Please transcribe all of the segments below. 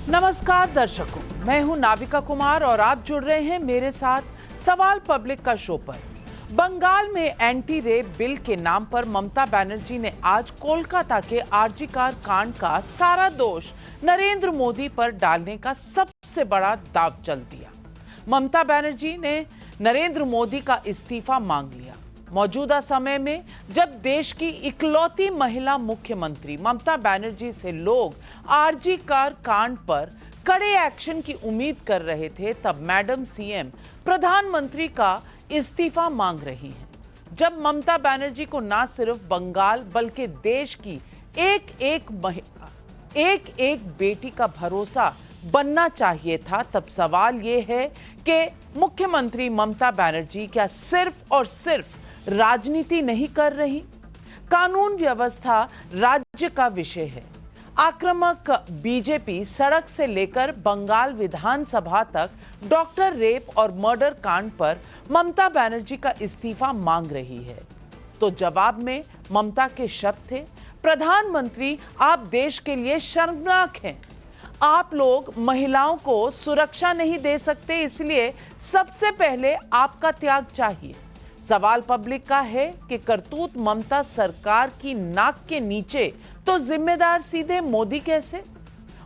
नमस्कार दर्शकों, मैं हूं नाविका कुमार और आप जुड़ रहे हैं मेरे साथ सवाल पब्लिक का शो पर। बंगाल में एंटी रेप बिल के नाम पर ममता बनर्जी ने आज कोलकाता के आरजी कार कांड का सारा दोष नरेंद्र मोदी पर डालने का सबसे बड़ा दांव चल दिया। ममता बनर्जी ने नरेंद्र मोदी का इस्तीफा मांग लिया। मौजूदा समय में जब देश की इकलौती महिला मुख्यमंत्री ममता बनर्जी से लोग आरजी कार कांड पर कड़े एक्शन की उम्मीद कर रहे थे, तब मैडम सीएम प्रधानमंत्री का इस्तीफा मांग रही हैं। जब ममता बनर्जी को ना सिर्फ बंगाल बल्कि देश की एक एक महिला, एक एक बेटी का भरोसा बनना चाहिए था, तब सवाल ये है कि मुख्यमंत्री ममता बनर्जी क्या सिर्फ और सिर्फ राजनीति नहीं कर रही? कानून व्यवस्था राज्य का विषय है। आक्रामक बीजेपी सड़क से लेकर बंगाल विधानसभा तक डॉक्टर रेप और मर्डर कांड पर ममता बनर्जी का इस्तीफा मांग रही है। तो जवाब में ममता के शब्द थे, प्रधानमंत्री आप देश के लिए शर्मनाक हैं। आप लोग महिलाओं को सुरक्षा नहीं दे सकते, इसलिए सबसे पहले आपका त्याग चाहिए। सवाल पब्लिक का है कि करतूत ममता सरकार की नाक के नीचे, तो जिम्मेदार सीधे मोदी कैसे?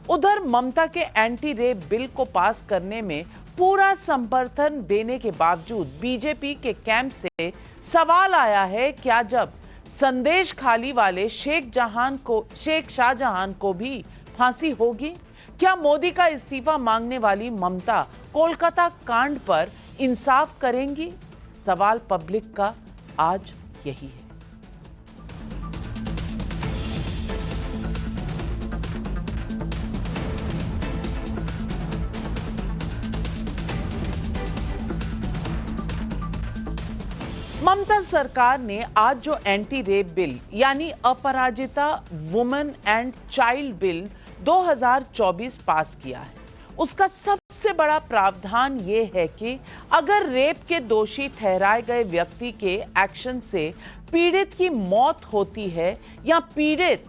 उधर ममता के एंटी रेप बिल को पास करने में पूरा समर्थन देने के बावजूद बीजेपी के कैंप से सवाल आया है, क्या जब संदेश खाली वाले शेख शाहजहां को भी फांसी होगी? क्या मोदी का इस्तीफा मांगने वाली ममता कोलकाता कांड पर इंसाफ करेंगी? सवाल पब्लिक का आज यही है। ममता सरकार ने आज जो एंटी रेप बिल यानी अपराजिता वुमेन एंड चाइल्ड बिल 2024 पास किया है, उसका सबसे बड़ा प्रावधान ये है कि अगर रेप के दोषी ठहराए गए व्यक्ति के एक्शन से पीड़ित की मौत होती है या पीड़ित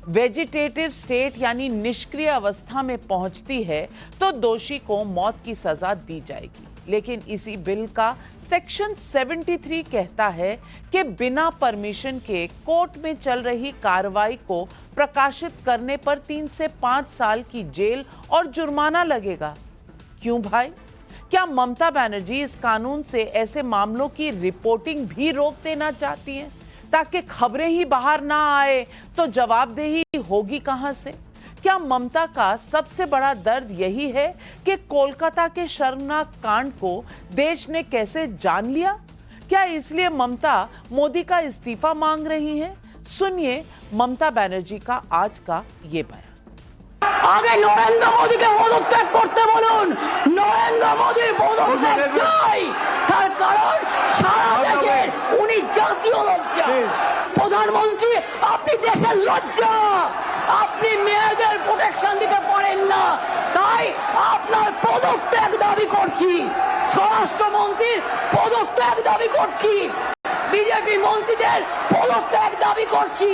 वेजिटेटिव स्टेट यानी निष्क्रिय अवस्था में पहुंचती है, तो दोषी को मौत की सजा दी जाएगी। लेकिन इसी बिल का सेक्शन 73 कहता है कि बिना परमिशन के कोर्ट में चल रही कार्रवाई को प्रकाशित करने पर 3 से 5 साल की जेल और जुर्माना लगेगा। क्यों भाई? क्या ममता बनर्जी इस कानून से ऐसे मामलों की रिपोर्टिंग भी रोक देना चाहती हैं, ताकि खबरें ही बाहर ना आए तो जवाबदेही होगी कहां से? क्या ममता का सबसे बड़ा दर्द यही है कि कोलकाता के शर्मनाक कांड को देश ने कैसे जान लिया? क्या इसलिए ममता मोदी का इस्तीफा मांग रही हैं? सुनिए ममता बनर्जी का आज का ये बयान। आगे नरेंद्र मोदी के पदत्याग करते बोलুন। नरेंद्र मोदी पदत्याग চাই, তার কারণ সারা দেশের উনি জাতীয় লজ্জা। প্রধানমন্ত্রী আপনি দেশের লজ্জা, আপনি মেয়েদের প্রোটেকশন দিতে পারেন না, তাই আপনার পদত্যাগ দাবি করছি। স্বরাষ্ট্রমন্ত্রীর পদত্যাগ দাবি করছি, বিজেপি মন্ত্রীদের পদত্যাগ দাবি করছি।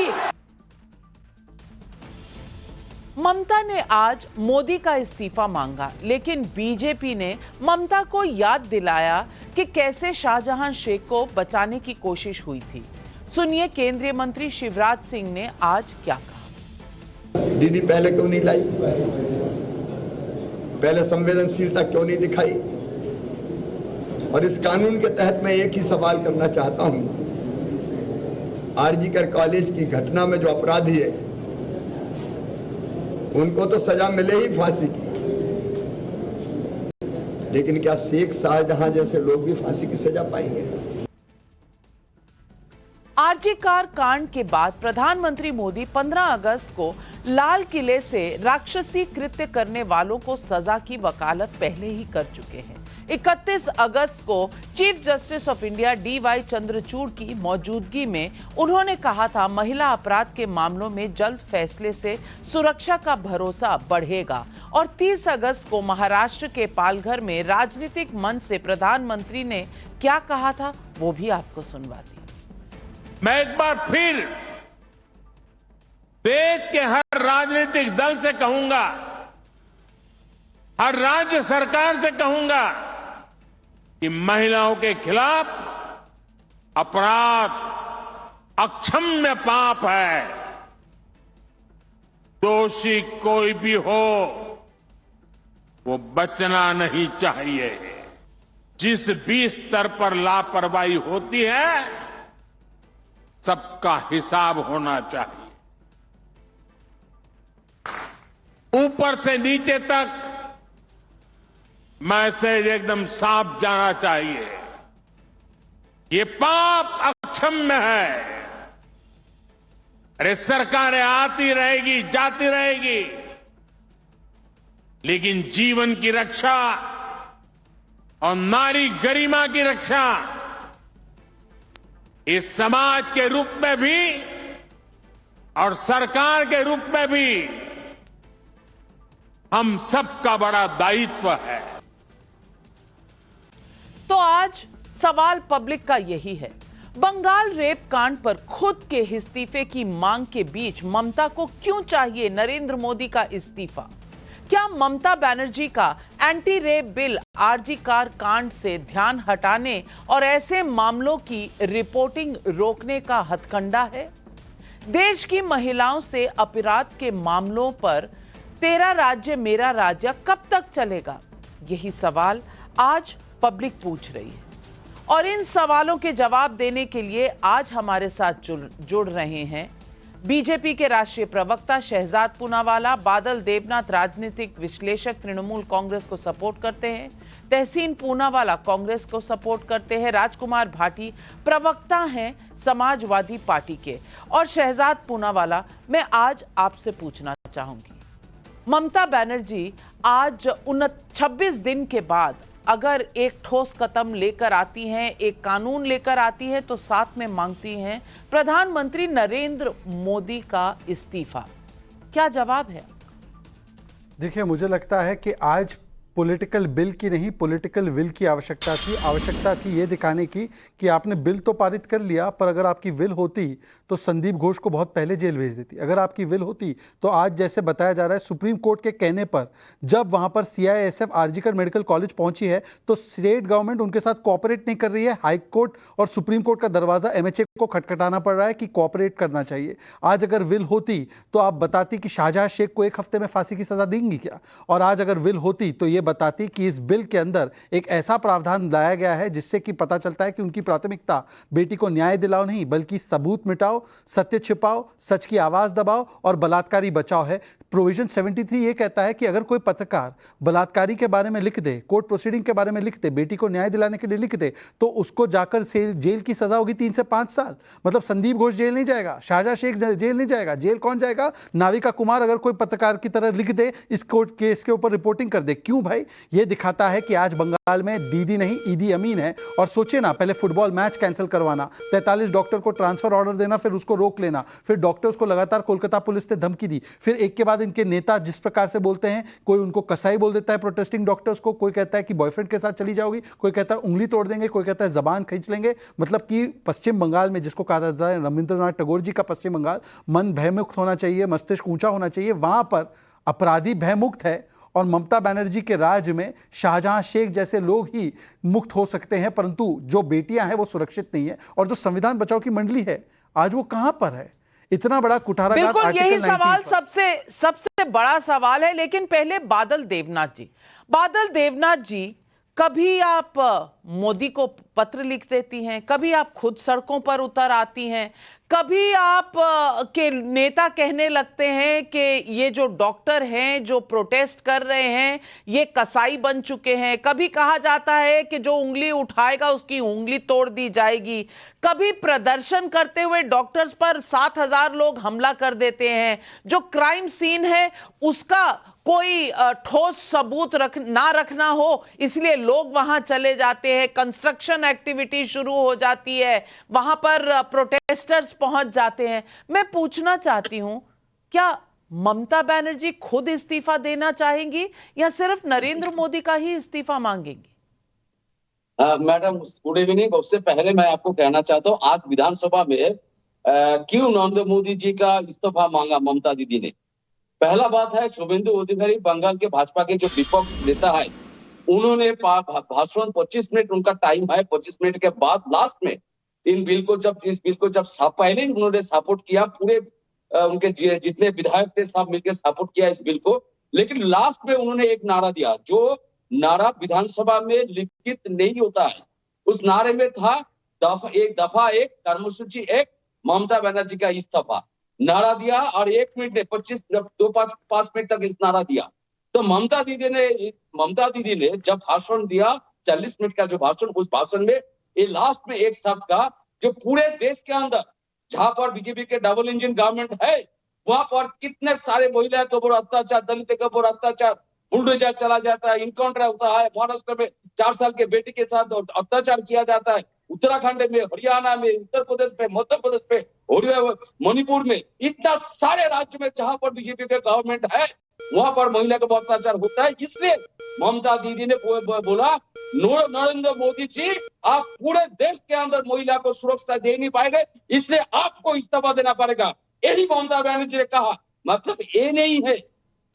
ममता ने आज मोदी का इस्तीफा मांगा, लेकिन बीजेपी ने ममता को याद दिलाया कि कैसे शाहजहां शेख को बचाने की कोशिश हुई थी। सुनिए केंद्रीय मंत्री शिवराज सिंह ने आज क्या कहा। दीदी पहले क्यों नहीं लाई? पहले संवेदनशीलता क्यों नहीं दिखाई? और इस कानून के तहत मैं एक ही सवाल करना चाहता हूं, आरजी कर कॉलेज की घटना में जो अपराधी है उनको तो सजा मिले ही फांसी की, लेकिन क्या शेख शाहजहां जैसे लोग भी फांसी की सजा पाएंगे? आरजी कार कांड के बाद प्रधानमंत्री मोदी 15 अगस्त को लाल किले से राक्षसी कृत्य करने वालों को सजा की वकालत पहले ही कर चुके हैं। 31 अगस्त को chief justice of India DY Chandrachud की मौजूदगी में उन्होंने कहा था, महिला अपराध के मामलों में जल्द फैसले से सुरक्षा का भरोसा बढ़ेगा। और 30 अगस्त को महाराष्ट्र के पालघर में राजनीतिक मंच से प्रधानमंत्री ने क्या कहा था, वो भी आपको सुनवाती। मैं एक बार फिर देश के हर राजनीतिक दल से कहूंगा, हर राज्य सरकार से कहूंगा कि महिलाओं के खिलाफ अपराध अक्षम्य पाप है। दोषी कोई भी हो वो बचना नहीं चाहिए। जिस भी स्तर पर लापरवाही होती है सबका हिसाब होना चाहिए। ऊपर से नीचे तक मैसेज एकदम साफ जाना चाहिए। ये पाप अक्षम्य है। अरे सरकारें आती रहेगी जाती रहेगी, लेकिन जीवन की रक्षा और नारी गरिमा की रक्षा इस समाज के रूप में भी और सरकार के रूप में भी हम सबका बड़ा दायित्व है। तो आज सवाल पब्लिक का यही है, बंगाल रेप कांड पर खुद के इस्तीफे की मांग के बीच ममता को क्यों चाहिए नरेंद्र मोदी का इस्तीफा? क्या ममता बनर्जी का anti rape bill RG Kar कांड से ध्यान हटाने और ऐसे मामलों की रिपोर्टिंग रोकने का हथकंडा है? देश की महिलाओं से अपराध के मामलों पर तेरा राज्य मेरा राज्य कब तक चलेगा? यही सवाल आज पब्लिक पूछ रही है। और इन सवालों के जवाब देने के लिए आज हमारे साथ जुड़ रहे हैं बीजेपी के राष्ट्रीय प्रवक्ता शहजाद पूनावाला, बादल देवनाथ राजनीतिक विश्लेषक, तृणमूल कांग्रेस को सपोर्ट करते हैं, तहसीन पूनावाला कांग्रेस को सपोर्ट करते हैं, राजकुमार भाटी प्रवक्ता हैं समाजवादी पार्टी के। और शहजाद पूनावाला, मैं आज आपसे पूछना चाहूंगी, ममता बनर्जी आज 26 दिन के बाद अगर एक ठोस कदम लेकर आती हैं, एक कानून लेकर आती है, तो साथ में मांगती हैं प्रधानमंत्री नरेंद्र मोदी का इस्तीफा। क्या जवाब है? देखिए, मुझे लगता है कि आज पॉलिटिकल बिल की नहीं, पॉलिटिकल विल की आवश्यकता थी। आवश्यकता थी ये दिखाने की कि आपने बिल तो पारित कर लिया, पर अगर आपकी विल होती तो संदीप घोष को बहुत पहले जेल भेज देती। अगर आपकी विल होती तो आज जैसे बताया जा रहा है सुप्रीम कोर्ट के कहने पर जब वहां पर CISF आरजीकर मेडिकल कॉलेज पहुंची है तो स्टेट गवर्नमेंट उनके साथ कोऑपरेट नहीं कर रही है। हाई कोर्ट और सुप्रीम कोर्ट का दरवाजा MHA को खटखटाना पड़ रहा है कि कोऑपरेट करना चाहिए। आज अगर विल होती तो आप बताती कि शाहजहां शेख को 1 हफ्ते में फांसी की सजा देंगी क्या? और आज अगर विल होती तो ये बताती कि इस बिल के अंदर एक ऐसा प्रावधान लाया गया है जिससे कि पता चलता है कि उनकी प्राथमिकता बेटी को न्याय दिलाओ नहीं बल्कि सबूत मिटाओ, सत्य छिपाओ, सच की आवाज दबाओ और बलात्कारी बचाओ है। प्रोविजन 73 ये कहता है कि अगर कोई पत्रकार बलात्कारी के बारे में लिख दे, कोर्ट प्रोसीडिंग के बारे में लिख दे, बेटी को न्याय दिलाने के लिए लिख दे, तो उसको जाकर जेल की सजा होगी 3 से 5 साल। मतलब संदीप घोष जेल नहीं जाएगा, शाहजहां शेख जेल नहीं जाएगा। जेल कौन जाएगा? नाविका कुमार अगर कोई पत्रकार की तरह लिख दे, इस कोर्ट केस के ऊपर रिपोर्टिंग कर दे। क्यों भाई? ये दिखाता है कि आज बंगाल में दीदी नहीं ईदी अमीन है। और सोचिए ना, पहले फुटबॉल मैच कैंसिल करवाना, 43 डॉक्टर को ट्रांसफर ऑर्डर देना, फिर उसको रोक लेना, फिर डॉक्टर्स को लगातार कोलकाता पुलिस ने धमकी दी, फिर एक के बाद इनके नेता जिस प्रकार से बोलते हैं, कोई उनको कसाई बोल देता है प्रोटेस्टिंग डॉक्टर्स को, कोई कहता है कि बॉयफ्रेंड के साथ चली जाओगी, कोई कहता है उंगली तोड़ देंगे, कोई कहता है जबान खींच लेंगे। मतलब कि पश्चिम बंगाल में जिसको कहा जाता है रविंद्रनाथ टैगोर जी का पश्चिम बंगाल, मन भयमुक्त होना चाहिए, मस्तिष्क ऊंचा होना चाहिए, वहां पर अपराधी भयमुक्त है। और ममता बनर्जी के राज में शाहजहां शेख जैसे लोग ही मुक्त हो सकते हैं, परंतु जो बेटियां हैं वो सुरक्षित नहीं है। और जो संविधान बचाओ की मंडली है आज वो कहां पर है? इतना बड़ा कुठाराघात। बिल्कुल यही सवाल सबसे बड़ा सवाल है। लेकिन पहले बादल देवनाथ जी, कभी आप मोदी को पत्र लिख देती हैं, कभी आप खुद सड़कों पर उतर आती हैं, कभी आप के नेता कहने लगते हैं कि ये जो डॉक्टर हैं जो प्रोटेस्ट कर रहे हैं ये कसाई बन चुके हैं, कभी कहा जाता है कि जो उंगली उठाएगा उसकी उंगली तोड़ दी जाएगी, कभी प्रदर्शन करते हुए डॉक्टर्स पर 7,000 लोग हमला कर देते हैं, जो क्राइम सीन है उसका कोई ठोस सबूत ना रखना हो इसलिए लोग वहां चले जाते हैं, कंस्ट्रक्शन एक्टिविटी शुरू हो जाती है, वहां पर प्रोटेस्टर्स पहुंच जाते हैं। मैं पूछना चाहती हूं, क्या ममता बनर्जी खुद इस्तीफा देना चाहेंगी या सिर्फ नरेंद्र मोदी का ही इस्तीफा मांगेंगी? Madam good evening. उससे पहले मैं आपको कहना चाहता हूं, आज विधानसभा में क्यों नरेंद्र मोदी जी का इस्तीफा मांगा ममता दीदी ने? पहला बात है, शुभेंदु अधिकारी बंगाल के भाजपा के जो विपक्ष नेता है, उन्होंने भाषण 25 मिनट उनका टाइम है, 25 मिनट के बाद लास्ट में इस बिल को जब पहले ही उन्होंने सपोर्ट किया, पूरे उनके जितने विधायक थे सब मिलकर सपोर्ट किया इस बिल को, लेकिन लास्ट में उन्होंने एक नारा दिया, जो नारा विधानसभा में लिखित नहीं होता है। उस नारे में था दफा एक कर्मसूची एक, ममता बनर्जी का इस्तीफा। नारा दिया और 1 मिनट ने 5 मिनट तक इस नारा दिया। तो ममता दीदी ने जब भाषण दिया 40 मिनट का जो भाषण, उस भाषण में ये लास्ट में एक शब्द का, जो पूरे देश के अंदर जहां पर बीजेपी के डबल इंजन गवर्नमेंट है, वहां पर कितने सारे महिलाओं के ऊपर अत्याचार, दलित के ऊपर अत्याचार, बुलडोजर चला जाता है, इनकाउंटर होता है, महाराष्ट्र में 4 साल के बेटी के साथ अत्याचार किया जाता है, उत्तराखंड में, हरियाणा में, उत्तर प्रदेश में, मध्य प्रदेश में, मणिपुर में, इतना सारे राज्य में जहां पर बीजेपी का गवर्नमेंट है, वहां पर महिला का अत्याचार होता है। इसलिए ममता दीदी ने बोला, नरेंद्र मोदी जी आप पूरे देश के अंदर महिला को सुरक्षा दे नहीं पाएंगे, इसलिए आपको इस्तीफा देना पड़ेगा। यही ममता बनर्जी ने कहा। मतलब ये नहीं है,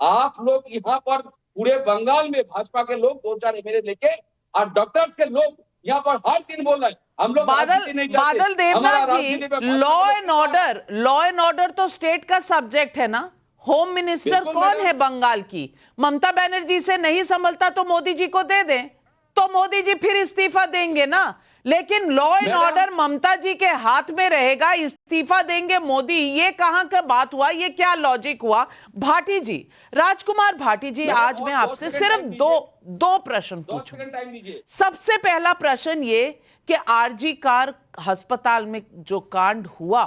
आप लोग यहाँ पर पूरे बंगाल में भाजपा के लोग 2-4 एमएलए लेके और डॉक्टर्स के लोग यहाँ पर हर दिन बोल रहे हैं, हम लोग बादल देवनाथ जी, लॉ एंड ऑर्डर तो स्टेट का सब्जेक्ट है ना। होम मिनिस्टर कौन है बंगाल की? ममता बनर्जी से नहीं संभलता तो मोदी जी को दे दें, तो मोदी जी फिर इस्तीफा देंगे ना। लेकिन लॉ एंड ऑर्डर ममता जी के हाथ में रहेगा, इस्तीफा देंगे मोदी, ये कहां का बात हुआ? ये क्या लॉजिक हुआ? भाटी जी, राजकुमार भाटी जी, आज मैं आपसे सिर्फ दो प्रश्न पूछूं। सबसे पहला प्रश्न ये कि आरजी कार अस्पताल में जो कांड हुआ,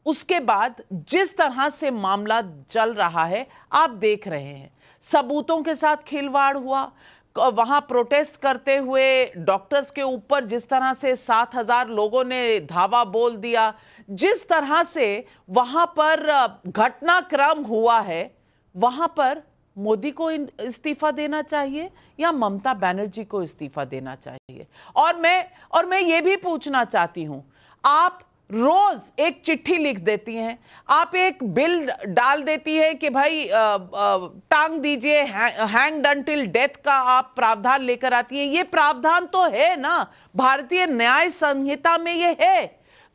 उसके बाद जिस तरह से मामला चल रहा है, आप देख रहे हैं, सबूतों के साथ खिलवाड़ हुआ, वहां प्रोटेस्ट करते हुए डॉक्टर्स के ऊपर जिस तरह से 7,000 लोगों ने धावा बोल दिया, जिस तरह से वहां पर घटनाक्रम हुआ है, वहां पर मोदी को इस्तीफा देना चाहिए या ममता बनर्जी को इस्तीफा देना चाहिए? और मैं ये भी पूछना चाहती हूं, आप रोज एक चिट्ठी लिख देती हैं, आप एक बिल डाल देती है कि भाई टांग दीजिए, हैंग्ड अंटिल डेथ का आप प्रावधान लेकर आती हैं। ये प्रावधान तो है ना, भारतीय न्याय संहिता में ये है।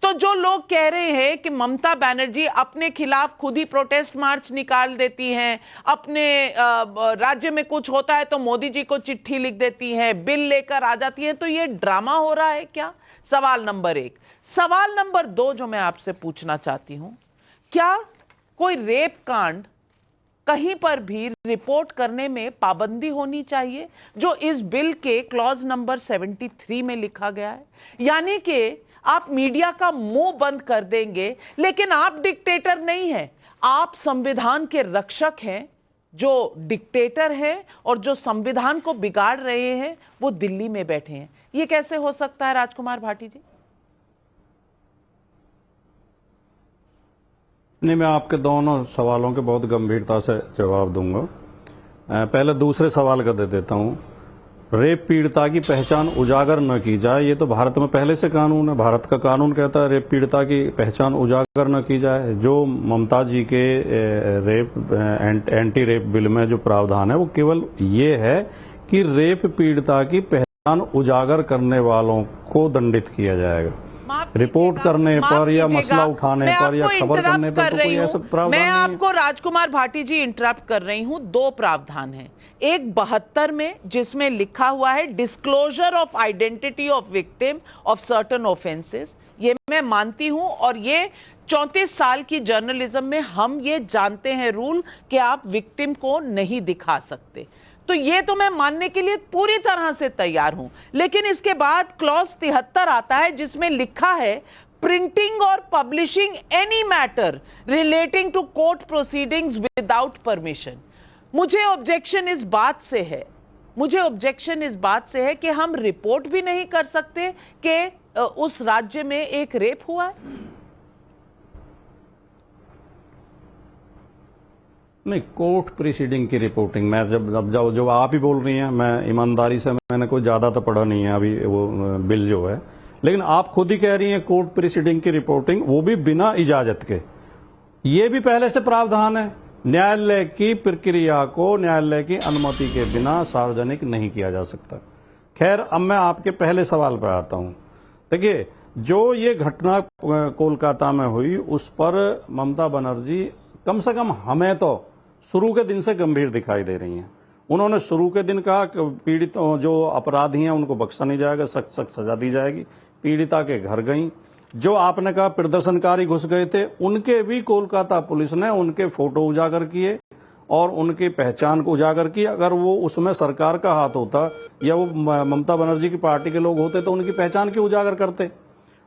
तो जो लोग कह रहे हैं कि ममता बनर्जी अपने खिलाफ खुद ही प्रोटेस्ट मार्च निकाल देती हैं, अपने राज्य में कुछ होता है तो मोदी जी को चिट्ठी लिख देती हैं, बिल लेकर आ जाती हैं, तो ये ड्रामा हो रहा है क्या? सवाल नंबर 1। सवाल नंबर 2 जो मैं आपसे पूछना चाहती हूं, क्या कोई रेप कांड कहीं पर भी रिपोर्ट करने में पाबंदी होनी चाहिए, जो इस बिल के क्लॉज नंबर 73 में लिखा गया है? यानी कि आप मीडिया का मुंह बंद कर देंगे, लेकिन आप डिक्टेटर नहीं हैं, आप संविधान के रक्षक हैं। जो डिक्टेटर हैं और जो संविधान को बिगाड़ रहे हैं वो दिल्ली में बैठे हैं। ये कैसे हो सकता है राजकुमार भाटी जी? नहीं, मैं आपके दोनों सवालों के बहुत गंभीरता से जवाब दूंगा। पहले दूसरे सवाल का दे देता हूं। रेप पीड़िता की पहचान उजागर न की जाए, ये तो भारत में पहले से कानून है। भारत का कानून कहता है रेप पीड़िता की पहचान उजागर न की जाए। जो ममता जी के एंटी रेप बिल में जो प्रावधान है वो केवल ये है कि रेप पीड़िता की पहचान उजागर करने वालों को दंडित किया जाएगा। रिपोर्ट करने पर या मसला उठाने पर या खबर करने पर तो कोई ऐसा प्रावधान नहीं है। मैं आपको राजकुमार भाटी जी इंटरप्ट कर रही हूं। 2 प्रावधान हैं, एक 72 में जिसमें लिखा हुआ है disclosure of identity of victim of certain offences, ये मैं मानती हूं, और ये 34 साल की जर्नलिज्म में हम ये जानते हैं रूल कि आप विक्टिम को नहीं दिखा सकते, तो ये तो मैं मानने के लिए पूरी तरह से तैयार हूं। लेकिन इसके बाद क्लॉज 73 आता है जिसमें लिखा है प्रिंटिंग और publishing any matter relating to court proceedings without permission. मुझे ऑब्जेक्शन इस बात से है कि हम रिपोर्ट भी नहीं कर सकते कि उस राज्य में एक रेप हुआ है। नहीं, कोर्ट प्रीसीडिंग की रिपोर्टिंग मैं जब आप ही बोल रही हैं, मैं ईमानदारी से मैंने कोई ज्यादा तो पढ़ा नहीं है अभी वो बिल जो है, लेकिन आप खुद ही कह रही हैं कोर्ट प्रीसीडिंग की रिपोर्टिंग, वो भी बिना इजाजत के। ये भी पहले से प्रावधान है न्यायालय की प्रक्रिया को न्यायालय की अनुमति के बिना सार्वजनिक नहीं किया जा सकता। खैर, अब मैं आपके पहले सवाल पर आता हूं। देखिए, जो ये घटना कोलकाता में हुई उस पर ममता बनर्जी कम से कम हमें तो शुरू के दिन से गंभीर दिखाई दे रही हैं। उन्होंने शुरू के दिन कहा कि पीड़ितों जो अपराधी हैं उनको बख्शा नहीं जाएगा, सख्त सख्त सजा दी जाएगी। पीड़िता के घर गई। जो आपने कहा प्रदर्शनकारी घुस गए थे, उनके भी कोलकाता पुलिस ने उनके फोटो उजागर किए और उनकी पहचान को उजागर की। अगर वो उसमें सरकार का हाथ होता या वो ममता बनर्जी की पार्टी के लोग होते तो उनकी पहचान क्यों उजागर करते।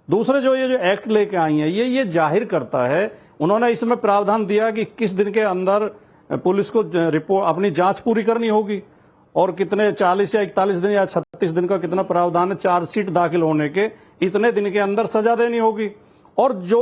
दूसरे जो एक्ट लेके आई है ये जाहिर करता है, उन्होंने इसमें प्रावधान दिया कि 21 दिन के अंदर पुलिस को रिपोर्ट अपनी जांच पूरी करनी होगी और कितने 40 या 41 दिन या 36 दिन का कितना प्रावधान है, चार्जशीट दाखिल होने के इतने दिन के अंदर सजा देनी होगी और जो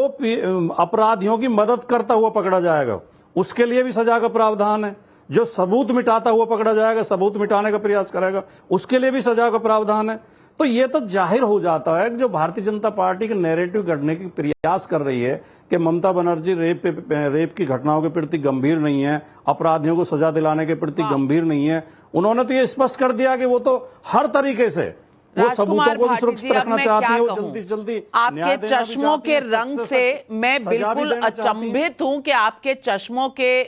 अपराधियों की मदद करता हुआ पकड़ा जाएगा उसके लिए भी सजा का प्रावधान है। जो सबूत मिटाता हुआ पकड़ा जाएगा, सबूत मिटाने का प्रयास करेगा, उसके लिए भी सजा का प्रावधान है। तो ये तो जाहिर हो जाता है कि जो भारतीय जनता पार्टी के नैरेटिव गढ़ने की प्रयास कर रही है कि ममता बनर्जी रेप की घटनाओं के प्रति गंभीर नहीं है, अपराधियों को सजा दिलाने के प्रति गंभीर नहीं है। उन्होंने तो ये स्पष्ट कर दिया कि वो तो हर तरीके से वो सबूतों को भी सुरक्षित रखना चाहती है, वो जल्दी जल्दी आपके चश्मों के रंग से मैं बिल्कुल अचंभित हूं कि आपके चश्मों के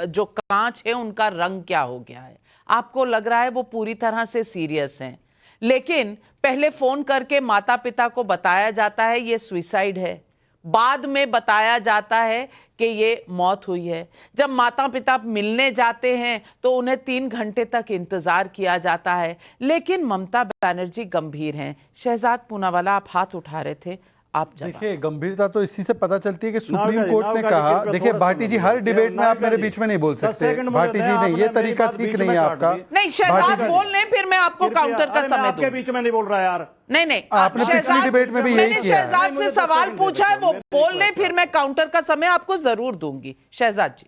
जो कांच है उनका रंग क्या हो गया है। आपको लग रहा है वो पूरी तरह से सीरियस हैं, लेकिन पहले फोन करके माता पिता को बताया जाता है ये सुसाइड है, बाद में बताया जाता है कि ये मौत हुई है। जब माता पिता मिलने जाते हैं तो उन्हें 3 घंटे तक इंतजार किया जाता है, लेकिन ममता बनर्जी गंभीर हैं। शहजाद पूनावाला, आप हाथ उठा रहे थे, आप देखिए, गंभीरता तो इसी से पता चलती है कि सुप्रीम कोर्ट ने कहा, देखिए भाटी जी हर डिबेट में आप मेरे बीच में नहीं बोल सकते। भाटी जी नहीं, ये तरीका ठीक नहीं है आपका। नहीं, शहजाद बोल लें, फिर मैं आपको काउंटर का समय दूं। आपके बीच में नहीं बोल रहा यार। नहीं, आपने पिछली डिबेट में भी यही किया। शहजाद से सवाल पूछा है, वो बोल लें, फिर मैं काउंटर का समय आपको जरूर दूंगी। शहजाद जी।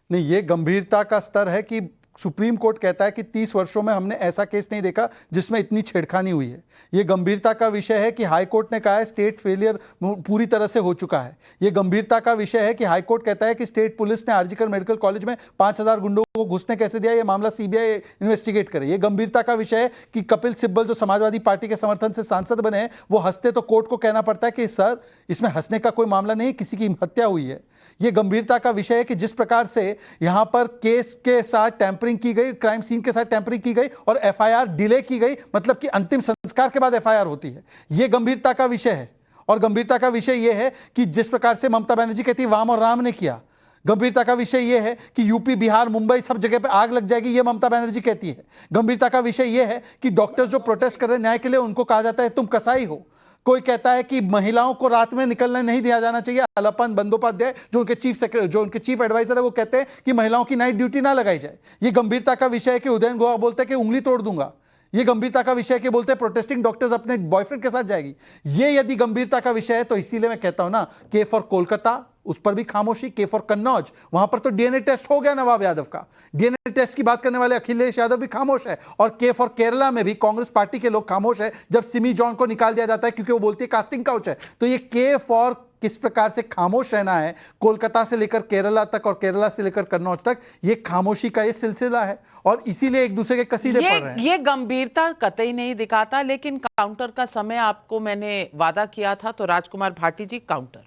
नहीं, ये गंभीरता का स्तर है कि सुप्रीम कोर्ट कहता है कि 30 वर्षों में हमने ऐसा केस नहीं देखा जिसमें इतनी छेड़खानी हुई है। यह गंभीरता का विषय है कि हाई कोर्ट ने कहा है स्टेट फेलियर पूरी तरह से हो चुका है। यह गंभीरता का विषय है कि हाई कोर्ट कहता है कि स्टेट पुलिस ने आरजीकर मेडिकल कॉलेज में 5000 गुंडों को घुसने कैसे दिया, यह मामला सीबीआई इन्वेस्टिगेट करे। यह गंभीरता का विषय है कि कपिल सिब्बल जो समाजवादी पार्टी के समर्थन से सांसद बने हैं, वो हंसते तो कोर्ट को कहना पड़ता है कि सर इसमें हंसने का कोई मामला नहीं, किसी की हत्या हुई है। यह गंभीरता का विषय है कि जिस प्रकार से यहां पर केस के साथ टैंपरिंग की गई, क्राइम सीन के साथ टैंपरिंग की गई और एफआईआर डिले की गई, मतलब कि अंतिम संस्कार के बाद एफआईआर होती है। यह गंभीरता का विषय है। और गंभीरता का विषय यह है कि जिस प्रकार से ममता बनर्जी कहती है वाम और राम ने किया, गंभीरता का विषय यह है कि यूपी, बिहार, मुंबई सब जगह पे आग लग जाएगी, यह ममता बनर्जी कहती है। गंभीरता का विषय यह है कि डॉक्टर्स जो प्रोटेस्ट कर रहे हैं न्याय के लिए, उनको कहा जाता है तुम कसाई हो। कोई कहता है कि महिलाओं को रात में निकलने नहीं दिया जाना चाहिए। अलपन बंदोपाध्याय जो उनके चीफ एडवाइजर है, वो कहते हैं कि महिलाओं की नाइट ड्यूटी ना लगाई जाए। ये गंभीरता का विषय है कि उदयन गुहा बोलते हैं कि उंगली तोड़ दूंगा। ये गंभीरता का विषय है कि बोलते हैं प्रोटेस्टिंग डॉक्टर्स अपने बॉयफ्रेंड के साथ जाएगी। ये यदि गंभीरता का विषय है तो इसीलिए मैं कहता हूं ना, के फॉर कोलकाता, उस पर भी खामोशी। के फॉर कन्नौज, वहां पर तो डीएनए टेस्ट हो गया नवाब यादव का। डीएनए टेस्ट की बात करने वाले अखिलेश यादव भी खामोश है। और के फॉर केरला में भी कांग्रेस पार्टी के लोग खामोश है जब सिमी जॉन को निकाल दिया जाता है क्योंकि वो बोलती है कास्टिंग काउच है। तो ये के फॉर किस प्रकार से खामोश रहना है, कोलकाता से लेकर केरला तक और केरला से लेकर कन्नौज तक, ये खामोशी का ये सिलसिला है और इसीलिए एक दूसरे के कसीदे पड़ रहे हैं। ये गंभीरता कतई नहीं दिखाता। लेकिन काउंटर का समय आपको मैंने वादा किया था, तो राजकुमार भाटी जी काउंटर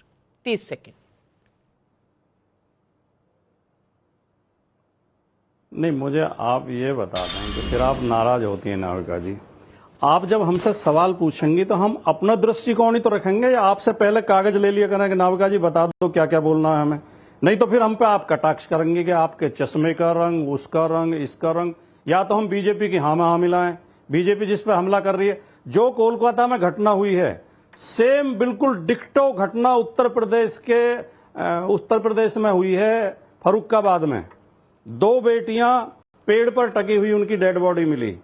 30 सेकेंड। नहीं, मुझे आप ये बता दें कि फिर आप नाराज होती हैं नाविका जी। आप जब हमसे सवाल पूछेंगी तो हम अपना दृष्टिकोण ही तो रखेंगे या आपसे पहले कागज ले लिया करें कि नाविका जी बता दो क्या क्या बोलना है हमें। नहीं तो फिर हम पे आप कटाक्ष करेंगे कि आपके चश्मे का रंग, उसका रंग, इसका रंग। या तो हम बीजेपी की हाँ में हाँ मिलाएं, बीजेपी जिस पे हमला कर रही है। जो कोलकाता में घटना हुई है, सेम बिल्कुल डिक्टो घटना उत्तर प्रदेश में हुई है, फर्रुखाबाद में। 2 बेटियां पेड़ पर टकी हुई, उनकी डेड बॉडी मिली।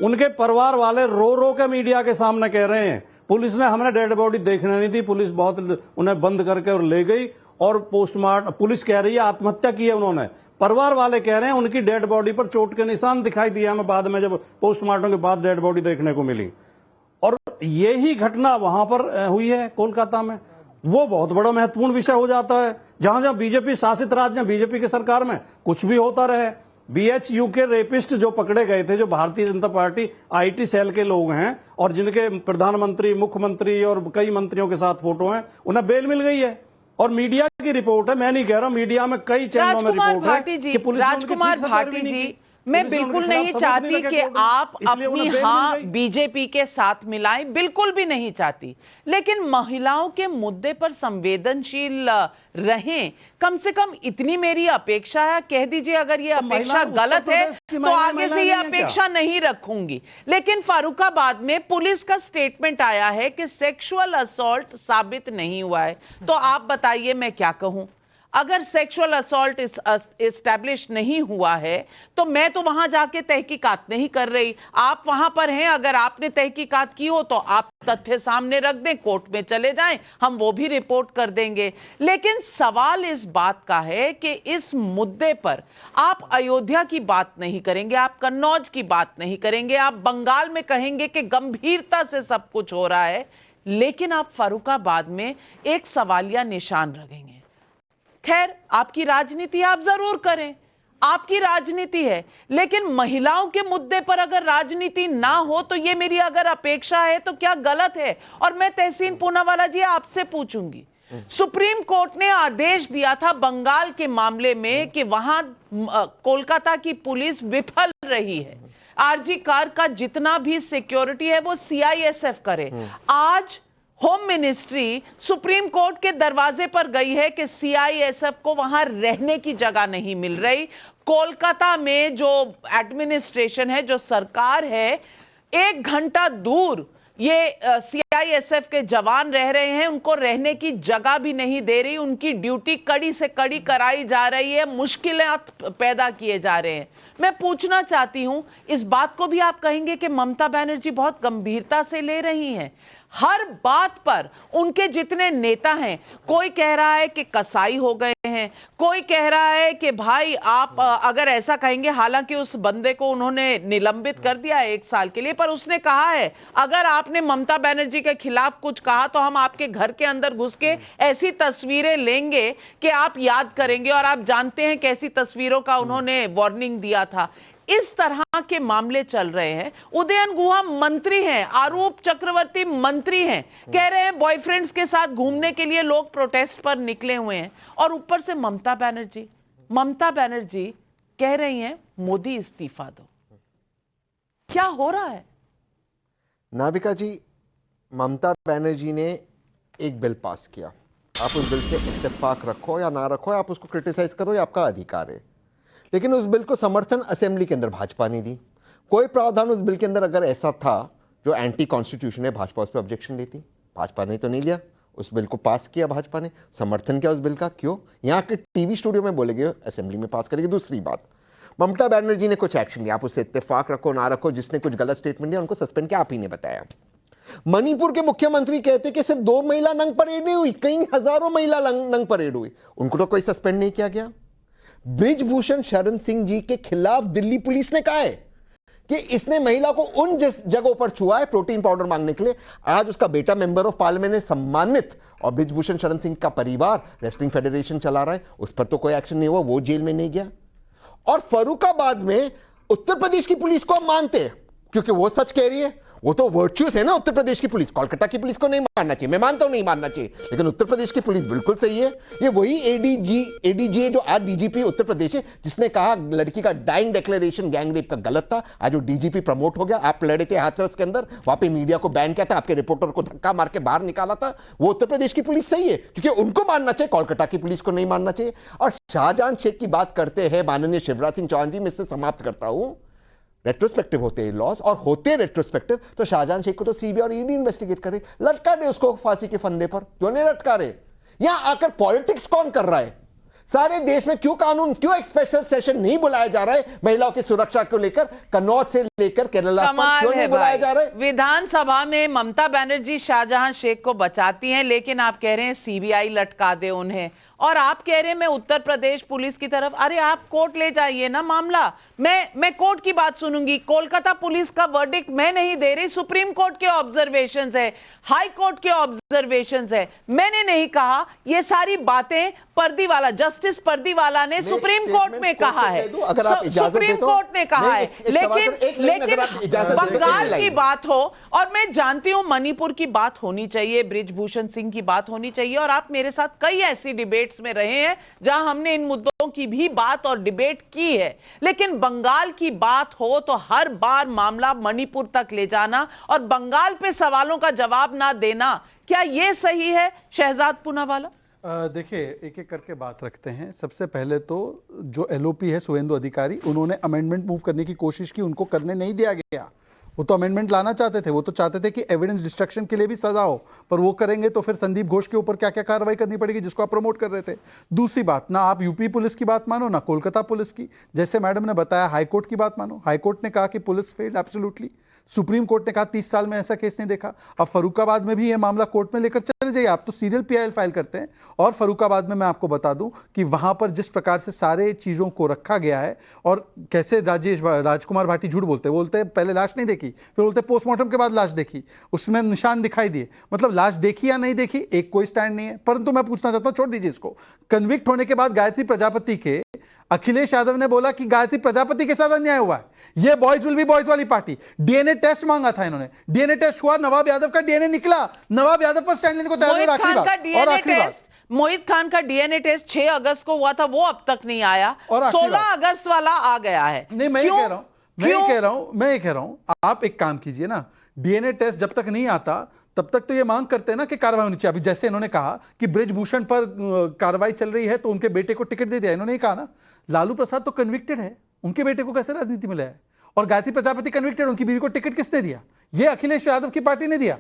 उनके परिवार वाले रो रो के मीडिया के सामने कह रहे हैं पुलिस ने हमें डेड बॉडी देखने नहीं दी, पुलिस बहुत उन्हें बंद करके और ले गई और पोस्टमार्टम, पुलिस कह रही है आत्महत्या की है उन्होंने। परिवार वाले कह रहे हैं उनकी डेड बॉडी पर चोट के निशान दिखाई दिए हमें बाद में, जब पोस्टमार्टम के बाद डेड बॉडी देखने को मिली। और यही घटना वहां पर हुई है कोलकाता में। वो बहुत बड़ा महत्वपूर्ण विषय हो जाता है। जहां जहां बीजेपी शासित राज्य हैं, बीजेपी की सरकार में कुछ भी होता रहे। BHU के रेपिस्ट जो पकड़े गए थे, जो Bharatiya Janata party IT cell के लोग हैं और जिनके प्रधानमंत्री, मुख्यमंत्री और कई मंत्रियों के साथ फोटो हैं, उन्हें बेल मिल गई है। और मीडिया की रिपोर्ट है, मैं नहीं कह रहा, मीडिया में कई चैनलों में रिपोर्ट है कि पुलिस ने उनकी राजकुमार ठीक से पैरवी भाटी नहीं जी, की। मैं पुलिस ने बिल्कुल उनके खिलाफ नहीं सबूत चाहती नहीं रखे कि कोर्ट में, आप इसलिए अपनी उन्हें बेल हाँ मिल गई। बीजेपी के साथ मिलाएं, बिल्कुल भी नहीं चाहती, लेकिन महिलाओं के मुद्दे पर संवेदनशील रहें, कम से कम इतनी मेरी अपेक्षा है। कह दीजिए अगर ये अपेक्षा गलत है तो आगे से ये अपेक्षा नहीं रखूंगी। लेकिन फर्रुखाबाद में पुलिस का स्टेटमेंट आया है कि सेक्सुअल असॉल्ट साबित नहीं हुआ है, तो आप बताइए मैं क्या कहूं। अगर सेक्सुअल असॉल्ट एस्टैब्लिश नहीं हुआ है तो मैं तो वहां जाके तहकीकात नहीं कर रही। आप वहां पर हैं, अगर आपने तहकीकात की हो तो आप तथ्य सामने रख दें, कोर्ट में चले जाएं, हम वो भी रिपोर्ट कर देंगे। लेकिन सवाल इस बात का है कि इस मुद्दे पर आप अयोध्या की बात नहीं करेंगे, आप कन्नौज की बात नहीं करेंगे, आप बंगाल में कहेंगे कि गंभीरता से सब कुछ हो रहा है, लेकिन आप फर्रुखाबाद में एक सवालिया निशान रखेंगे। खैर, आपकी राजनीति आप जरूर करें, आपकी राजनीति है, लेकिन महिलाओं के मुद्दे पर अगर राजनीति ना हो तो ये मेरी अगर अपेक्षा है तो क्या गलत है? और मैं तहसीन पूनावाला जी आपसे पूछूंगी, सुप्रीम कोर्ट ने आदेश दिया था बंगाल के मामले में कि वहां कोलकाता की पुलिस विफल रही है, आरजी कार का जितना भी सिक्योरिटी है वो CISF करे। आज होम मिनिस्ट्री सुप्रीम कोर्ट के दरवाजे पर गई है कि CISF को वहां रहने की जगह नहीं मिल रही। कोलकाता में जो एडमिनिस्ट्रेशन है, जो सरकार है, 1 घंटा दूर ये CISF के जवान रह रहे हैं, उनको रहने की जगह भी नहीं दे रही, उनकी ड्यूटी कड़ी से कड़ी कराई जा रही है, मुश्किलें पैदा किए जा रहे हैं। मैं पूछना चाहती हूं, इस बात को भी आप कहेंगे कि ममता बनर्जी बहुत गंभीरता से ले रही हैं? हर बात पर उनके जितने नेता हैं, कोई कह रहा है कि कसाई हो गए हैं, कोई कह रहा है कि भाई आप अगर ऐसा कहेंगे, हालांकि उस बंदे को उन्होंने निलंबित कर दिया है 1 साल के लिए, पर उसने कहा है अगर आपने ममता बनर्जी के खिलाफ कुछ कहा तो हम आपके घर के अंदर घुस के ऐसी तस्वीरें लेंगे कि आप याद करेंगे, और आप जानते हैं कैसी तस्वीरों का उन्होंने वार्निंग दिया था। इस तरह के मामले चल रहे हैं। उदयन गुहा मंत्री हैं, आरूप चक्रवर्ती मंत्री हैं, कह रहे हैं बॉयफ्रेंड्स के साथ घूमने के लिए लोग प्रोटेस्ट पर निकले हुए हैं, और ऊपर से ममता बनर्जी कह रही हैं मोदी इस्तीफा दो। क्या हो रहा है? नाविका जी, ममता बनर्जी ने एक बिल पास किया, आप उस बिल से इत्तेफाक रखो या ना रखो, आप उसको क्रिटिसाइज करो, ये आपका अधिकार है, लेकिन उस बिल को समर्थन असेंबली के अंदर भाजपा ने दी। कोई प्रावधान उस बिल के अंदर अगर ऐसा था जो एंटी कॉन्स्टिट्यूशन है, भाजपा उस पर ऑब्जेक्शन लेती, भाजपा ने तो नहीं लिया। उस बिल को पास किया भाजपा ने, समर्थन किया उस बिल का। क्यों? यहाँ के टीवी स्टूडियो में बोले गए, असेंबली में पास करेगी। दूसरी बात, ममता बनर्जी ने कुछ एक्शन लिया, आप उससे इत्तेफाक रखो ना रखो, जिसने कुछ गलत स्टेटमेंट दिया उनको सस्पेंड किया, आप ही ने बताया। मणिपुर के मुख्यमंत्री कहते कि सिर्फ 2 महिला नंग परेड नहीं हुई, कई हजारों महिला नंग परेड हुई, उनको तो कोई सस्पेंड नहीं किया गया। ब्रिजभूषण शरण सिंह जी के खिलाफ दिल्ली पुलिस ने कहा है कि इसने महिला को उन जगहों पर छुआ है प्रोटीन पाउडर मांगने के लिए। आज उसका बेटा मेंबर ऑफ पार्लियामेंट ने सम्मानित, और ब्रिजभूषण शरण सिंह का परिवार रेसलिंग फेडरेशन चला रहा है, उस पर तो कोई एक्शन नहीं हुआ, वो जेल में नहीं गया। और फर्रुखाबाद में उत्तर प्रदेश की पुलिस को हम मानते हैं क्योंकि वो सच कह रही है, वो तो वर्चुअस है ना उत्तर प्रदेश की पुलिस। कोलकाता की पुलिस को नहीं मानना चाहिए, मैं मानता हूं नहीं मानना चाहिए, लेकिन उत्तर प्रदेश की पुलिस बिल्कुल सही है। ये वही एडीजी है जो आज डीजीपी उत्तर प्रदेश है, जिसने कहा लड़की का डाइंग डिक्लेरेशन गैंग रेप का गलत था। आज वो डीजीपी प्रमोट हो गया, आप लड़े थे हाथरस के अंदर, वहां पे मीडिया को बैन किया था, आपके रिपोर्टर को धक्का मार के बाहर निकाला था। वो उत्तर प्रदेश की पुलिस सही है क्योंकि उनको मानना चाहिए, कोलकाता की पुलिस को नहीं मानना चाहिए। और शाहजहां शेख की बात करते हैं माननीय शिवराज सिंह चौहान जी, मैं इससे समाप्त करता हूं। रेट्रोस्पेक्टिव होते हैं लॉस, और होते रेट्रोस्पेक्टिव तो शाहजहां शेख को तो सीबीआई और ईडी इन्वेस्टिगेट करे, लटका दे उसको फांसी के फंदे पर, क्यों नहीं लटका रहे? यहां आकर पॉलिटिक्स कौन कर रहा है? सारे देश में क्यों कानून, क्यों एक स्पेशल सेशन नहीं बुलाया जा रहा है महिलाओं की सुरक्षा को लेकर? कन्नौज से लेकर केरला तक क्यों नहीं बुलाया जा रहा है? विधानसभा में ममता बनर्जी शाहजहां शेख को बचाती हैं, लेकिन आप कह रहे हैं सीबीआई लटका दे उन्हें, और आप कह रहे हैं मैं उत्तर प्रदेश पुलिस की तरफ। अरे आप कोर्ट ले जाइए ना मामला, मैं कोर्ट की बात सुनूंगी। कोलकाता पुलिस का वर्डिक्ट मैं नहीं दे रही, सुप्रीम कोर्ट के ऑब्जर्वेशंस है, हाई कोर्ट के ऑब्जर्वेशंस है, मैंने नहीं कहा। ये सारी बातें पर्दीवाला, जस्टिस पर्दीवाला ने सुप्रीम कोर्ट में कहा है, सुप्रीम कोर्ट ने कहा है। लेकिन बंगाल की बात हो, और मैं जानती हूं मणिपुर की बात होनी चाहिए, बृजभूषण सिंह की बात होनी चाहिए, और आप मेरे साथ कई ऐसी डिबेट्स में रहे हैं जहां हमने इन मुद्दों की भी बात और डिबेट की है। लेकिन बंगाल की बात हो तो हर बार मामला मणिपुर तक ले जाना और बंगाल पे सवालों का जवाब ना देना, क्या यह सही है शहजाद पूनावाला? देखिए, एक एक करके बात रखते हैं। सबसे पहले तो जो एलओपी है शुवेंदु अधिकारी, उन्होंने अमेंडमेंट मूव करने की कोशिश की, उनको करने नहीं दिया गया। वो तो अमेंडमेंट लाना चाहते थे, वो तो चाहते थे कि एविडेंस डिस्ट्रक्शन के लिए भी सजा हो, पर वो करेंगे तो फिर संदीप घोष के ऊपर क्या क्या कार्रवाई करनी पड़ेगी जिसको आप प्रमोट कर रहे थे। दूसरी बात, ना आप यूपी पुलिस की बात मानो ना कोलकाता पुलिस की। जैसे मैडम ने बताया, हाईकोर्ट की बात मानो। हाईकोर्ट ने कहा कि police failed absolutely. Supreme court ने कहा 30 साल में ऐसा केस नहीं देखा। अब फर्रुखाबाद में भी ये मामला कोर्ट में लेकर चले जाइए, आप तो सीरियल पीआईएल फाइल करते हैं। और फर्रुखाबाद में मैं आपको बता दूं कि वहां पर जिस प्रकार से सारे चीजों को रखा गया है, और कैसे राजकुमार भाटी झूठ बोलते हैं पहले लाश नहीं देखी, फिर बोलते पोस्टमार्टम के बाद लाश देखी, उसमें निशान दिखाई दिए। मतलब लाश देखी या नहीं देखी, एक कोई स्टैंड नहीं है। परंतु मैं पूछना चाहता हूं, छोड़ दीजिए इसको, कन्विक्ट होने के बाद गायत्री प्रजापति के अखिलेश यादव ने बोला कि गायत्री प्रजापति के साथ अन्याय हुआ है, ये बॉयज विल बी बॉयज वाली पार्टी। डीएनए टेस्ट मांगा था इन्होंने, डीएनए टेस्ट हुआ, नवाब यादव का डीएनए निकला, नवाब यादव पर स्टैंड लेने को तैयार। मोहित खान का डीएनए टेस्ट 6 अगस्त को हुआ था, वो अब तक नहीं आया, 16 अगस्त वाला आ गया है। नहीं, मैं ये कह रहा हूं, आप एक काम कीजिए ना, डीएनए टेस्ट जब तक नहीं आता तब तक तो ये मांग करते हैं ना कि कार्रवाई होनी चाहिए। अभी जैसे इन्होंने कहा कि बृजभूषण पर कार्रवाई चल रही है तो उनके बेटे को टिकट दे दिया, इन्होंने ही कहा ना। लालू प्रसाद तो कन्विक्टेड है, उनके बेटे को कैसे राजनीति मिला है? और गायत्री प्रजापति कन्विक्टेड, उनकी बीवी को टिकट किसने दिया? ये अखिलेश यादव की पार्टी ने दिया,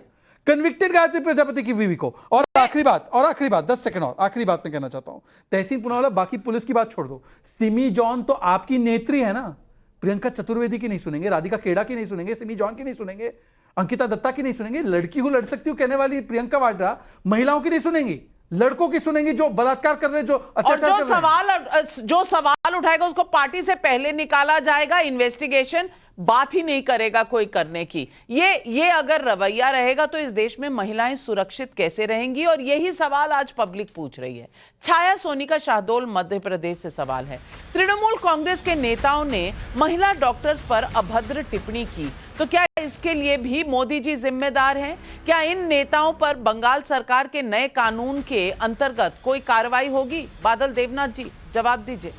कन्विक्टेड गायत्री प्रजापति की बीवी को। और आखिरी बात 10 सेकंड और आखिरी बात मैं कहना चाहता हूं, तहसीन पूनावाला, बाकी पुलिस की बात छोड़ दो, सिमी जॉन तो आपकी नेत्री है ना। प्रियंका चतुर्वेदी की नहीं सुनेंगे, राधिका खेड़ा की नहीं सुनेंगे, सिमी जॉन की नहीं सुनेंगे, अंकिता दत्ता की नहीं सुनेंगे, लड़की हूं लड़ सकती हूं कहने वाली प्रियंका वाड्रा महिलाओं की नहीं सुनेंगी, लड़कों की सुनेंगी जो बलात्कार कर रहे, जो अत्याचार कर रहे। जो सवाल उठाएगा उसको पार्टी से पहले निकाला जाएगा, इन्वेस्टिगेशन बात ही नहीं करेगा कोई करने की। ये अगर रवैया रहेगा तो इस देश में महिलाएं सुरक्षित कैसे रहेंगी? और यही सवाल आज पब्लिक पूछ रही है। छाया सोनी का शाहडोल मध्य प्रदेश से सवाल है। तृणमूल कांग्रेस के नेताओं ने महिला डॉक्टर्स पर अभद्र टिप्पणी की, तो क्या इसके लिए भी मोदी जी जिम्मेदार हैं? क्या इन नेताओं पर बंगाल सरकार के नए कानून के अंतर्गत कोई कार्रवाई होगी? बादल देवनाथ जी जवाब दीजिए।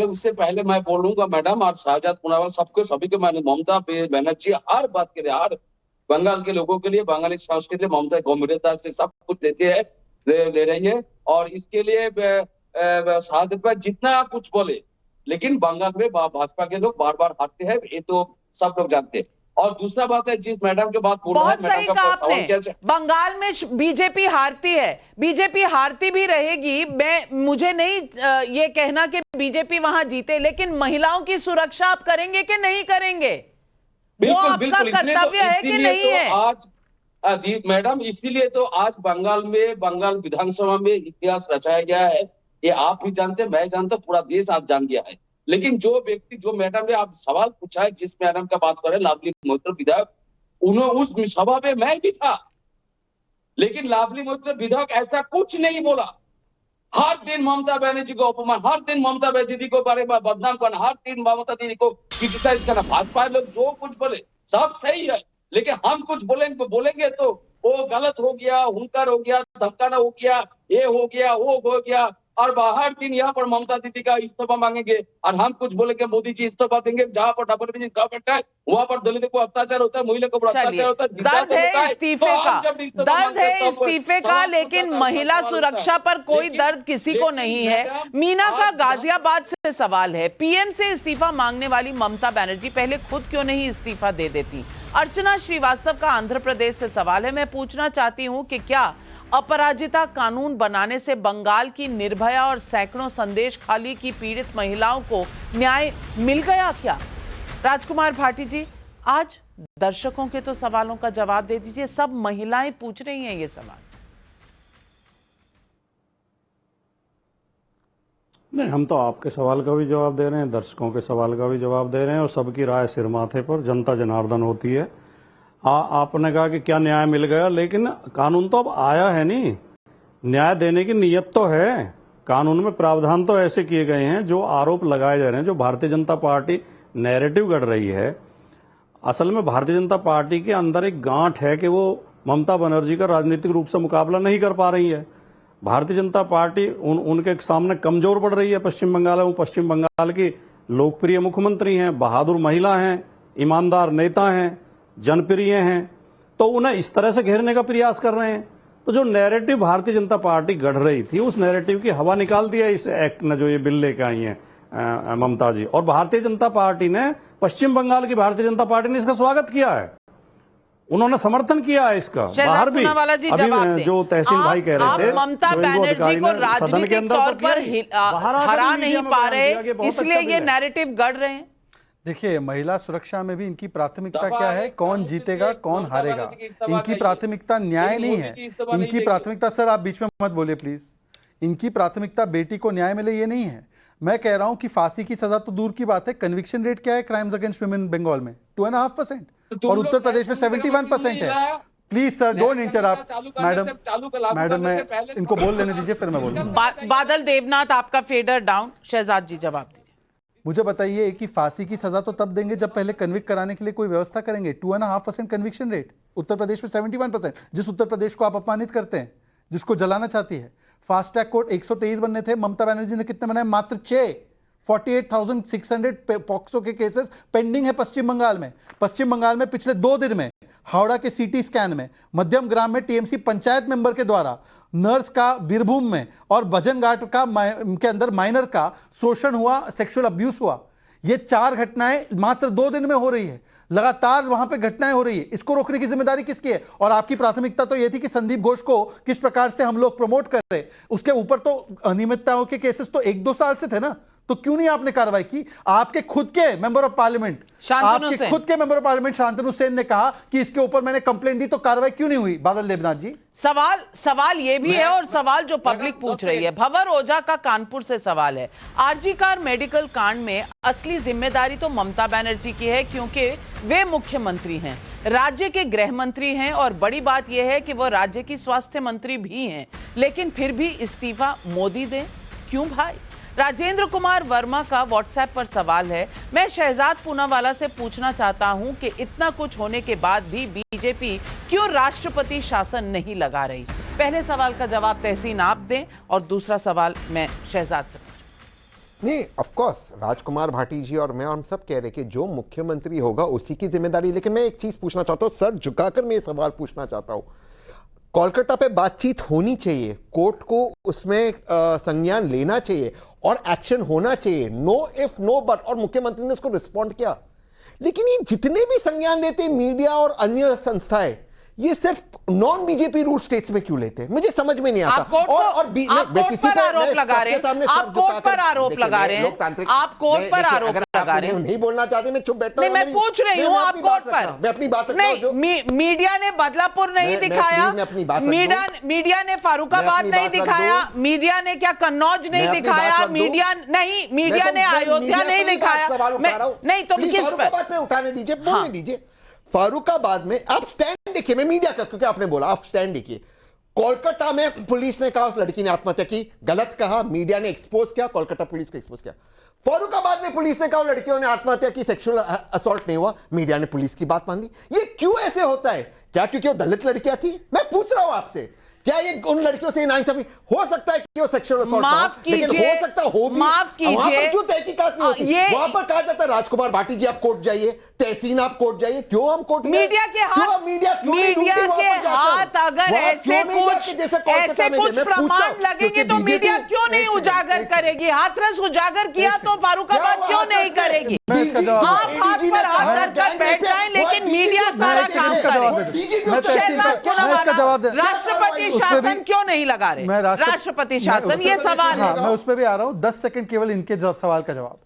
उससे पहले मैं बोलूंगा मैडम और शहजाद पूनावाला सबको, सभी को मैंने, ममता बनर्जी हर बात के लिए, हर बंगाल के लोगों के लिए, बंगाली संस्कृति ममता गंभीरता से सब कुछ देती है, ले रही है। और इसके लिए शहजाद भाई जितना कुछ बोले, लेकिन बंगाल में भाजपा के लोग बार बार हारते हैं, ये तो सब लोग जानते हैं। और दूसरा बात है, जिस मैडम के बात बोल रहा है, बहुत सही कहा आपने, बंगाल में बीजेपी हारती है, बीजेपी हारती भी रहेगी। मुझे नहीं ये कहना कि बीजेपी वहां जीते, लेकिन महिलाओं की सुरक्षा आप करेंगे कि नहीं करेंगे? वो आपका कर्तव्य है कि नहीं है? आज मैडम, इसीलिए तो आज बंगाल में, बंगाल विधानसभा में इतिहास रचाया गया है। ये आप भी जानते हैं, मैं जानता हूं, पूरा देश आप जान गया है। लेकिन जो व्यक्ति, जो मैडम ने आप सवाल पूछा है, जिस मैडम का बात करें, लाभली मोहित्र विधायक, उन्होंने उस सभा में मैं भी था, लेकिन लाभली मोहित्र विधायक ऐसा कुछ नहीं बोला। हर दिन ममता बनर्जी को अपमान, हर दिन ममता दीदी को बारे में बदनाम करना, हर दिन ममता दीदी को क्रिटिसाइज करना। भाजपा लोग जो कुछ बोले सब सही है, लेकिन हम कुछ बोलेंगे तो वो गलत हो गया, हुंकार हो गया, धमकाना हो गया, ये हो गया, वो हो गया। और हर दिन यहाँ पर ममता दीदी का इस्तीफा मांगेंगे, और हम कुछ बोलेंगे मोदी जी इस्तीफा देंगे। जहाँ पर डबल इंजन गवर्नमेंट है, वहाँ पर दलितों को अत्याचार होता है, महिला को अत्याचार होता है। दर्द है इस्तीफे का, लेकिन महिला सुरक्षा पर कोई दर्द किसी को नहीं है। मीना का गाजियाबाद से सवाल है, पीएम से इस्तीफा मांगने वाली ममता बनर्जी पहले खुद क्यों नहीं इस्तीफा दे देती? अर्चना श्रीवास्तव का आंध्र प्रदेश से सवाल है, मैं पूछना चाहती हूं कि क्या अपराजिता कानून बनाने से बंगाल की निर्भया और सैकड़ों संदेश खाली की पीड़ित महिलाओं को न्याय मिल गया क्या? राजकुमार भाटी जी, आज दर्शकों के तो सवालों का जवाब दे दीजिए। सब महिलाएं पूछ रही हैं ये सवाल। नहीं, हम तो आपके सवाल का भी जवाब दे रहे हैं, दर्शकों के सवाल का भी जवाब दे रहे हैं, और सबकी राय सिर माथे पर, जनता जनार्दन होती है। आपने कहा कि क्या न्याय मिल गया, लेकिन कानून तो अब आया है नहीं, न्याय देने की नीयत तो है। कानून में प्रावधान तो ऐसे किए गए हैं, जो आरोप लगाए जा रहे हैं, जो भारतीय जनता पार्टी नैरेटिव गढ़ रही है, असल में भारतीय जनता पार्टी के अंदर एक गांठ है कि वो ममता बनर्जी का राजनीतिक रूप से मुकाबला नहीं कर पा रही है। भारतीय जनता पार्टी उनके सामने कमजोर पड़ रही है। पश्चिम बंगाल में, वो पश्चिम बंगाल की लोकप्रिय मुख्यमंत्री हैं, बहादुर महिला हैं, ईमानदार नेता हैं, जनप्रिय हैं, तो उन्हें इस तरह से घेरने का प्रयास कर रहे हैं। तो जो नैरेटिव भारतीय जनता पार्टी गढ़ रही थी, उस नैरेटिव की हवा निकाल दिया इस एक्ट ने, जो ये बिल लेके आई है ममता जी। और भारतीय जनता पार्टी ने, पश्चिम बंगाल की भारतीय जनता पार्टी ने इसका स्वागत किया है, उन्होंने समर्थन किया है इसका। बाहर भी अभी जो तहसील भाई कह रहे थे, ममता बनर्जी को राजनीतिक तौर पर हरा नहीं पा रहे, इसलिए ये नैरेटिव गढ़ रहे हैं। देखिए, महिला सुरक्षा में भी इनकी प्राथमिकता क्या है? कौन जीतेगा, कौन हारेगा। इनकी प्राथमिकता न्याय नहीं है, इनकी प्राथमिकता, सर आप बीच में मत बोलिए प्लीज, इनकी प्राथमिकता बेटी को न्याय मिले ये नहीं है। मैं कह रहा हूं कि फांसी की सजा तो दूर की बात है, कन्विक्शन रेट क्या है क्राइम्स अगेंस्ट वुमेन बंगाल में? 2.5%, और उत्तर प्रदेश में 71% है। Please sir don't interrupt. Madam मैं इनको बोल लेने दीजिए, फिर मैं बोलूंगा। बादल देवनाथ, आपका फेडर डाउन। शहजाद जी जवाब दीजिए। मुझे बताइए कि फांसी की सजा तो तब देंगे जब पहले कन्विक्ट कराने के लिए कोई व्यवस्था करेंगे। 2.5% कन्विक्शन रेट, उत्तर प्रदेश में 71%, जिस उत्तर प्रदेश को आप अपमानित करते हैं, जिसको जलाना चाहती है। फास्ट ट्रैक कोर्ट 123 बनने थे, ममता बनर्जी ने कितने बनाए? मात्र 6। 48,600 पॉक्सो के केसेस पेंडिंग है पश्चिम बंगाल में। पश्चिम बंगाल में पिछले 2 दिन में हावड़ा के सीटी स्कैन में, मध्यम ग्राम में टीएमसी पंचायत मेंबर के द्वारा नर्स का बीरभूम में, और भजन घाट का के अंदर माइनर का शोषण हुआ, सेक्सुअल अब्यूज हुआ। ये 4 घटनाएं मात्र 2 दिन में हो रही है। लगातार वहां पे घटनाएं हो रही है। इसको रोकने की जिम्मेदारी किसकी है? और आपकी प्राथमिकता तो यह थी कि संदीप घोष को किस प्रकार से हम लोग प्रमोट कर रहे, उसके ऊपर तो अनियमितताओं के केसेस तो 1-2 साल से थे ना, तो क्यों नहीं आपने कार्रवाई की? आपके खुद के मेंबर ऑफ पार्लियामेंट, आपके खुद के member of parliament Shantanu Sen ने कहा कि इसके ऊपर मैंने कंप्लेंट दी, तो कार्रवाई क्यों नहीं हुई? बादल देवनाथ जी, सवाल ये भी है, और सवाल जो पब्लिक पूछ रही है। भंवर ओझा का कानपुर से सवाल है, आरजी कार मेडिकल कांड में असली जिम्मेदारी तो ममता बनर्जी की है, क्योंकि वे मुख्यमंत्री हैं, राज्य के गृह मंत्री हैं, और बड़ी बात यह है कि वो राज्य की स्वास्थ्य मंत्री भी हैं, लेकिन फिर भी इस्तीफा मोदी दें, क्यों भाई? राजेंद्र कुमार वर्मा का व्हाट्सएप पर सवाल है, मैं शहजाद पूनावाला से पूछना चाहता हूं कि इतना कुछ होने के बाद भी बीजेपी क्यों राष्ट्रपति शासन नहीं लगा रही? पहले सवाल का जवाब तहसीन आप दें, और दूसरा सवाल मैं शहजाद से पूछूं। नहीं, ऑफ कोर्स राजकुमार भाटी जी और मैं, हम सब कह रहे कि जो मुख्यमंत्री होगा उसी की जिम्मेदारी। लेकिन मैं एक चीज पूछना चाहता हूं, सर झुकाकर मैं ये सवाल पूछना चाहता हूं, कोलकाता पे बातचीत होनी चाहिए, कोर्ट को उसमें संज्ञान लेना चाहिए और एक्शन होना चाहिए, नो इफ नो बट, और मुख्यमंत्री ने उसको रिस्पॉन्ड किया। लेकिन ये जितने भी संज्ञान लेते मीडिया और अन्य संस्थाएं, ये सिर्फ नॉन बीजेपी रूल स्टेट्स में क्यों लेते हैं? मुझे समझ में नहीं आता। आप कोर्ट पर आरोप लगा रहे हैं, आप कोर्ट पर आरोप लगा रहे हैं, आप कोर्ट पर आरोप लगा रहे हैं। नहीं बोलना चाहते, मैं चुप बैठता हूं। मैं पूछ रही हूं, आप कोर्ट पर, मैं अपनी बात नहीं, मीडिया ने बदलापुर नहीं दिखाया, मीडिया ने फारुखाबाद नहीं दिखाया, मीडिया ने क्या कन्नौज नहीं दिखाया, मीडिया ने अयोध्या नहीं दिखाया, नहीं तो किस पर उठाने दीजिए, बोलने दीजिए। फारुखाबाद में आप स्टैंड देखिए, मैं मीडिया का, क्योंकि आपने बोला, आप स्टैंड देखिए। कोलकाता में पुलिस ने कहा उस लड़की ने आत्महत्या की, गलत कहा, मीडिया ने एक्सपोज किया, कोलकाता पुलिस को एक्सपोज किया। फारुखाबाद में पुलिस ने कहा लड़कियों ने आत्महत्या की, सेक्सुअल असॉल्ट नहीं हुआ, मीडिया ने पुलिस की बात मान ली। ये क्यों ऐसे होता है? क्या क्योंकि वो दलित लड़कियां थी? मैं पूछ रहा हूं आपसे, क्या ये उन लड़कियों से नाइंसाफी हो सकता है कि वो सेक्सुअल असॉल्ट हो, लेकिन हो सकता हो भी, वहां पर क्यों तहकीकात नहीं होती? वहां पर कहा जाता है राजकुमार भाटी जी आप कोर्ट जाइए, तहसीन आप कोर्ट जाइए, क्यों हम कोर्ट? मीडिया के हाथ अगर ऐसे कुछ प्रमाण लगेंगे तो मीडिया क्यों नहीं उजागर करेगी? हाथरस उजागर किया तो फारुखाबाद क्यों नहीं करेगी? आप हाथ पर हाथ रखकर बैठ जाएं, लेकिन मीडिया सारा काम करे। मैं तो ऐसे ही- शहनाज क्यों ना मैं इसका माना? जवाब दे- राष्ट्रपति उस पे शासन भी- क्यों नहीं लगा रहे? मैं राष्ट्रपति शासन, ये सवाल हाँ, है। मैं उस पर भी आ रहा हूँ। 10 सेकंड केवल इनके सवाल का जवाब।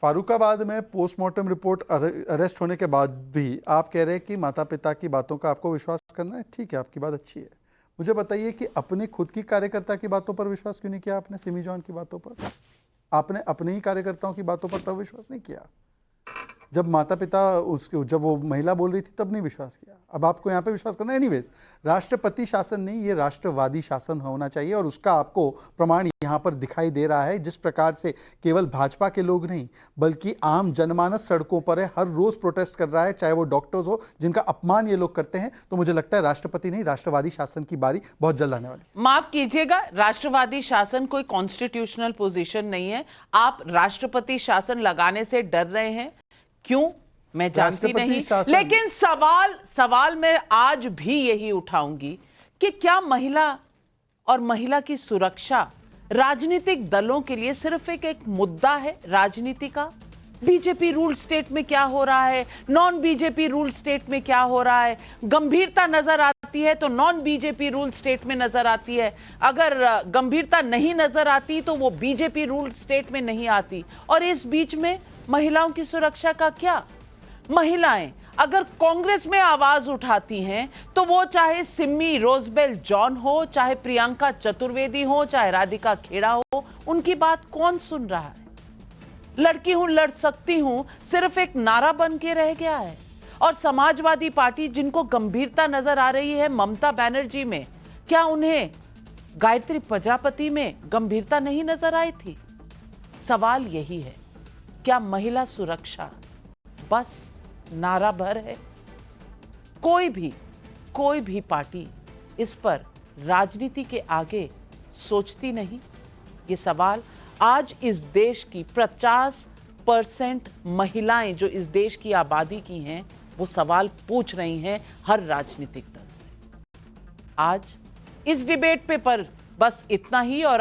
फारुखाबाद में पोस्टमार्टम रिपोर्ट अरेस्ट होने के बाद भी आप कह रहे हैं कि माता पिता की बातों का आपको विश्वास करना है। ठीक है, आपकी बात अच्छी है। मुझे बताइए कि अपने खुद की कार्यकर्ता की बातों पर विश्वास क्यों नहीं किया आपने? सिमी जॉन की बातों पर आपने अपने ही कार्यकर्ताओं की बातों पर तब विश्वास नहीं किया जब माता पिता जब वो महिला बोल रही थी, तब नहीं विश्वास किया। अब आपको यहाँ पे विश्वास करना है। एनीवेज, राष्ट्रपति शासन नहीं, ये राष्ट्रवादी शासन होना चाहिए और उसका आपको प्रमाण यहाँ पर दिखाई दे रहा है। जिस प्रकार से केवल भाजपा के लोग नहीं बल्कि आम जनमानस सड़कों पर है, हर रोज प्रोटेस्ट कर रहा है, चाहे वो डॉक्टर्स हो जिनका अपमान ये लोग करते हैं। तो मुझे लगता है राष्ट्रपति नहीं, राष्ट्रवादी शासन की बारी बहुत जल्द आने वाली। माफ कीजिएगा, राष्ट्रवादी शासन कोई कॉन्स्टिट्यूशनल पोजीशन नहीं है। आप राष्ट्रपति शासन लगाने से डर रहे हैं, क्यों मैं जानती नहीं, लेकिन सवाल मैं आज भी यही उठाऊंगी कि क्या महिला और महिला की सुरक्षा राजनीतिक दलों के लिए सिर्फ एक मुद्दा है राजनीति का? बीजेपी रूल स्टेट में क्या हो रहा है, नॉन बीजेपी रूल स्टेट में क्या हो रहा है, गंभीरता नजर आती है तो नॉन बीजेपी रूल स्टेट में नजर आती है, अगर गंभीरता नहीं नजर आती तो वो बीजेपी रूल स्टेट में नहीं आती। और इस बीच में महिलाओं की सुरक्षा का क्या? महिलाएं अगर कांग्रेस में आवाज उठाती हैं तो वो चाहे सिमी रोजबेल जॉन हो, चाहे प्रियंका चतुर्वेदी हो, चाहे राधिका खेड़ा हो, उनकी बात कौन सुन रहा है? लड़की हूं, लड़ सकती हूं सिर्फ एक नारा बन के रह गया है। और समाजवादी पार्टी जिनको गंभीरता नजर आ रही है ममता बनर्जी में, क्या उन्हें गायत्री प्रजापति में गंभीरता नहीं नजर आई थी? सवाल यही है, क्या महिला सुरक्षा बस नारा भर है? कोई भी पार्टी इस पर राजनीति के आगे सोचती नहीं? ये सवाल आज इस देश की 50% महिलाएं जो इस देश की आबादी की हैं, वो सवाल पूछ रही हैं हर राजनीतिक दल से। आज इस डिबेट पे पर बस इतना ही। और